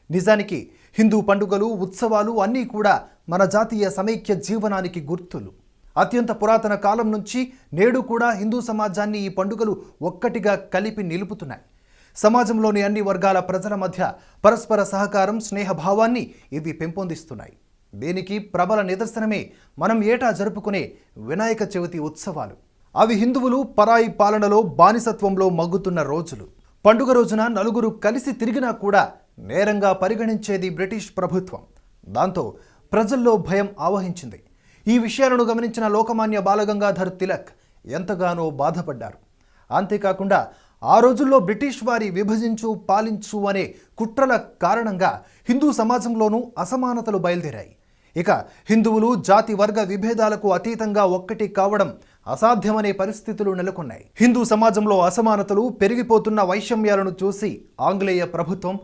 నిజానికి హిందూ పండుగలు ఉత్సవాలు అన్నీ కూడా మన జాతీయ సమైక్య జీవనానికి గుర్తులు. అత్యంత పురాతన కాలం నుంచి నేడు కూడా హిందూ సమాజాన్ని ఈ పండుగలు ఒక్కటిగా కలిపి నిలుపుతున్నాయి. సమాజంలోని అన్ని వర్గాల ప్రజల మధ్య పరస్పర సహకారం, స్నేహభావాన్ని ఇవి పెంపొందిస్తున్నాయి. దీనికి ప్రబల నిదర్శనమే మనం ఏటా జరుపుకునే వినాయక చవితి ఉత్సవాలు. అవి హిందువులు పరాయి పాలనలో బానిసత్వంలో మగ్గుతున్న రోజులు. పండుగ రోజున నలుగురు కలిసి తిరిగినా కూడా నేరంగా పరిగణించేది బ్రిటిష్ ప్రభుత్వం. దాంతో ప్రజల్లో భయం ఆవహించింది. ఈ విషయాలను గమనించిన లోకమాన్య బాలగంగాధర్ తిలక్ ఎంతగానో బాధపడ్డారు. అంతేకాకుండా ఆ రోజుల్లో బ్రిటిష్ వారి విభజించు పాలించు అనే కుట్రల కారణంగా హిందూ సమాజంలోనూ అసమానతలు బయలుదేరాయి. ఇక హిందువులు జాతి వర్గ విభేదాలకు అతీతంగా ఒక్కటి కావడం అసాధ్యమనే పరిస్థితులు నెలకొన్నాయి. హిందూ సమాజంలో అసమానతలు పెరిగిపోతున్న వైషమ్యాలను చూసి ఆంగ్లేయ ప్రభుత్వం